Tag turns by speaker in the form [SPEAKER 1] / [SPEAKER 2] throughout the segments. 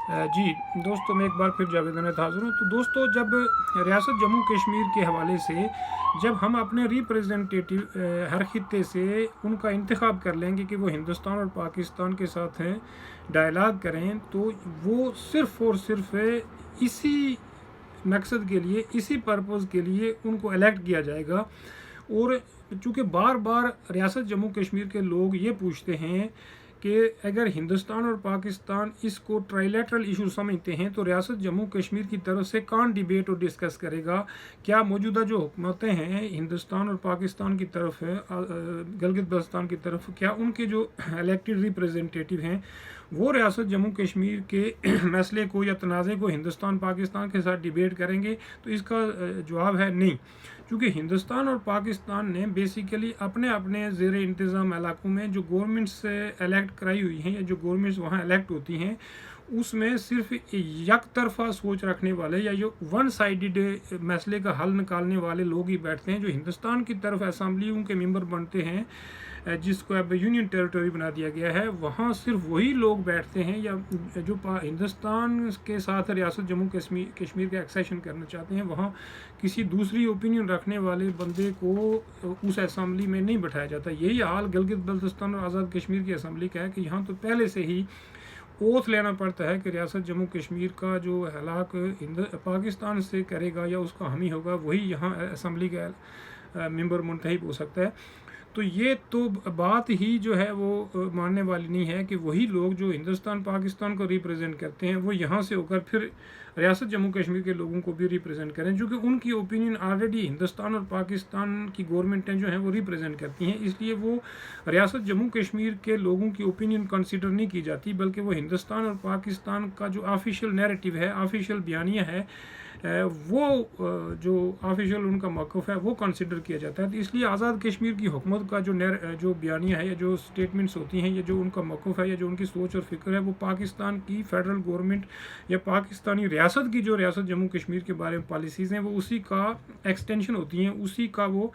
[SPEAKER 1] جی دوستوں، میں ایک بار پھر جاوید احمد حاضر ہوں۔ تو دوستوں، جب ریاست جموں کشمیر کے حوالے سے جب ہم اپنے ریپریزنٹیٹیو ہر خطے سے ان کا انتخاب کر لیں گے کہ وہ ہندوستان اور پاکستان کے ساتھ ہیں ڈائلاگ کریں، تو وہ صرف اور صرف اسی مقصد کے لیے، اسی پرپز کے لیے ان کو الیکٹ کیا جائے گا۔ اور چونکہ بار بار ریاست جموں کشمیر کے لوگ یہ پوچھتے ہیں کہ اگر ہندوستان اور پاکستان اس کو ٹرائلیٹرل ایشو سمجھتے ہیں تو ریاست جموں کشمیر کی طرف سے کون ڈیبیٹ اور ڈسکس کرے گا؟ کیا موجودہ جو حکومتیں ہیں ہندوستان اور پاکستان کی طرف ہے، گلگت بلتستان کی طرف، کیا ان کے جو الیکٹڈ ریپریزنٹیٹیو ہیں وہ ریاست جموں کشمیر کے مسئلے کو یا تنازع کو ہندوستان پاکستان کے ساتھ ڈیبیٹ کریں گے؟ تو اس کا جواب ہے نہیں، کیونکہ ہندوستان اور پاکستان نے بیسیکلی اپنے زیر انتظام علاقوں میں جو گورنمنٹس سے الیکٹ کرائی ہوئی ہیں یا جو گورنمنٹس وہاں الیکٹ ہوتی ہیں، اس میں صرف یک طرفہ سوچ رکھنے والے یا جو ون سائیڈڈ مسئلے کا حل نکالنے والے لوگ ہی بیٹھتے ہیں۔ جو ہندوستان کی طرف اسمبلیوں کے ممبر بنتے ہیں، جس کو اب یونین ٹیریٹوری بنا دیا گیا ہے، وہاں صرف وہی لوگ بیٹھتے ہیں یا جو ہندوستان کے ساتھ ریاست جموں کشمیر کا ایکسیشن کرنا چاہتے ہیں، وہاں کسی دوسری اوپینین رکھنے والے بندے کو اس اسمبلی میں نہیں بٹھایا جاتا۔ یہی حال گلگت بلتستان اور آزاد کشمیر کی اسمبلی کا ہے کہ یہاں تو پہلے سے ہی اوتھ لینا پڑتا ہے کہ ریاست جموں کشمیر کا جو ہلاک پاکستان سے کرے گا یا اس کا حامی ہوگا، وہی یہاں اسمبلی کا ممبر منتخب ہو سکتا ہے۔ تو یہ تو بات ہی جو ہے وہ ماننے والی نہیں ہے کہ وہی لوگ جو ہندوستان پاکستان کو ریپریزنٹ کرتے ہیں وہ یہاں سے ہو کر پھر ریاست جموں کشمیر کے لوگوں کو بھی ریپریزنٹ کریں، چونکہ ان کی اوپینین آلریڈی ہندوستان اور پاکستان کی گورنمنٹیں جو ہیں وہ ریپریزنٹ کرتی ہیں، اس لیے وہ ریاست جموں کشمیر کے لوگوں کی اوپینین کنسیڈر نہیں کی جاتی، بلکہ وہ ہندوستان اور پاکستان کا جو آفیشیل نیریٹو ہے، آفیشیل بیانیہ ہے، وہ جو آفیشیل ان کا موقف ہے وہ کنسیڈر کیا جاتا ہے۔ تو اس لیے آزاد کشمیر کی حکومت کا جو بیانیہ ہے یا جو سٹیٹمنٹس ہوتی ہیں یا جو ان کا موقف ہے یا جو ان کی سوچ اور فکر ہے، وہ پاکستان کی فیڈرل گورنمنٹ یا پاکستانی ریاست کی جو ریاست جموں کشمیر کے بارے میں پالیسیز ہیں وہ اسی کا ایکسٹینشن ہوتی ہیں، اسی کا وہ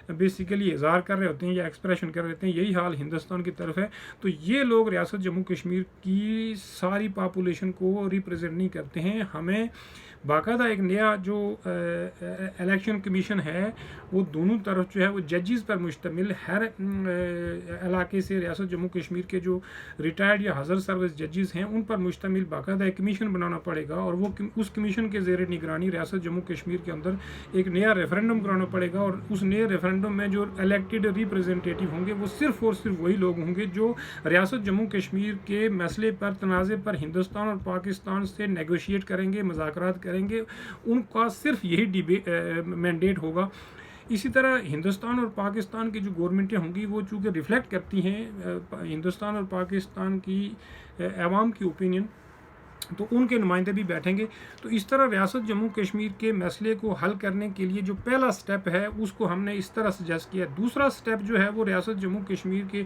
[SPEAKER 1] بیسیکلی اظہار کر رہے ہوتے ہیں یا ایکسپریشن کر رہے ہوتے ہیں۔ یہی حال ہندوستان کی طرف ہے۔ تو یہ لوگ ریاست جموں کشمیر کی ساری پاپولیشن کو ریپریزنٹ نہیں کرتے ہیں۔ ہمیں باقاعدہ ایک نیا جو الیکشن کمیشن ہے وہ دونوں طرف جو ہے وہ ججز پر مشتمل، ہر علاقے سے ریاست جموں کشمیر کے جو ریٹائرڈ یا حضر سروس ججز ہیں ان پر مشتمل باقاعدہ ایک کمیشن بنانا پڑے گا، اور وہ اس کمیشن کے زیر نگرانی ریاست جموں کشمیر کے اندر ایک نیا ریفرنڈم کرانا پڑے گا، اور اس نئے ریفرنڈم میں جو الیکٹڈ ریپریزنٹیٹیو ہوں گے وہ صرف اور صرف وہی لوگ ہوں گے جو ریاست جموں کشمیر کے مسئلے پر، تنازع پر ہندوستان اور پاکستان سے نیگوشیٹ کریں گے، مذاکرات کریں گے، ان کا صرف یہی مینڈیٹ ہوگا۔ اسی طرح ہندوستان اور پاکستان کی جو گورنمنٹیں ہوں گی وہ چونکہ ریفلیکٹ کرتی ہیں ہندوستان اور پاکستان کی عوام کی اوپینین، تو ان کے نمائندے بھی بیٹھیں گے۔ تو اس طرح ریاست جموں کشمیر کے مسئلے کو حل کرنے کے لیے جو پہلا سٹیپ ہے اس کو ہم نے اس طرح سجیسٹ کیا۔ دوسرا سٹیپ جو ہے وہ ریاست جموں کشمیر کے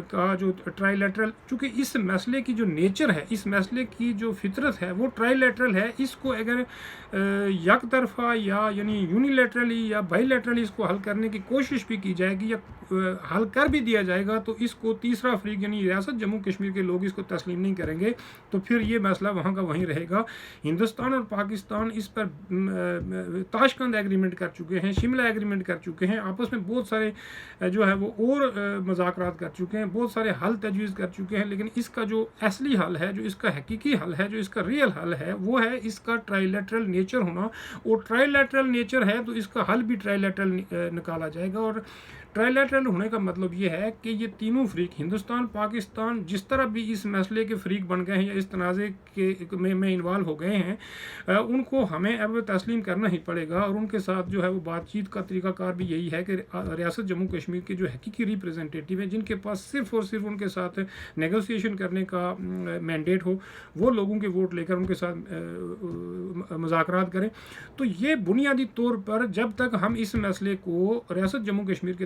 [SPEAKER 1] کا جو ٹرائی لیٹرل، چونکہ اس مسئلے کی جو نیچر ہے، اس مسئلے کی جو فطرت ہے وہ ٹرائی لیٹرل ہے، اس کو اگر یک طرفہ یا یعنی یونیلیٹرلی یا بائی لیٹرلی اس کو حل کرنے کی کوشش بھی کی جائے گی یا حل کر بھی دیا جائے گا تو اس کو تیسرا فریق یعنی ریاست جموں کشمیر کے لوگ اس کو تسلیم نہیں کریں گے، تو پھر یہ مسئلہ وہاں کا وہیں رہے گا۔ ہندوستان اور پاکستان اس پر تاشقند ایگریمنٹ کر چکے ہیں، شملہ ایگریمنٹ کر چکے ہیں، آپس میں بہت سارے جو ہے وہ اور مذاکرات کر چکے ہیں، بہت سارے حل تجویز کر چکے ہیں، لیکن اس کا جو اصلی حل ہے، جو اس کا حقیقی حل ہے، جو اس کا ریئل حل ہے، وہ ہے اس کا ٹرائی لیٹرل نیچر ہونا، اور ٹرائی لیٹرل نیچر ہے تو اس کا حل بھی ٹرائی لیٹرل نکالا جائے گا۔ اور ٹرائی لیٹرل ہونے کا مطلب یہ ہے کہ یہ تینوں فریق ہندوستان، پاکستان جس طرح بھی اس مسئلے کے فریق بن گئے ہیں یا اس تنازع کے میں انوالو ہو گئے ہیں، ان کو ہمیں اب تسلیم کرنا ہی پڑے گا، اور ان کے ساتھ جو ہے وہ بات چیت کا طریقہ کار بھی یہی ہے کہ ریاست جموں کشمیر کے جو حقیقی ریپریزنٹیٹیو ہیں، جن کے پاس صرف اور صرف ان کے ساتھ نیگوسیشن کرنے کا مینڈیٹ ہو، وہ لوگوں کے ووٹ لے کر ان کے ساتھ مذاکرات کریں۔ تو یہ بنیادی طور پر جب تک ہم اس مسئلے کو ریاست جموں کشمیر کے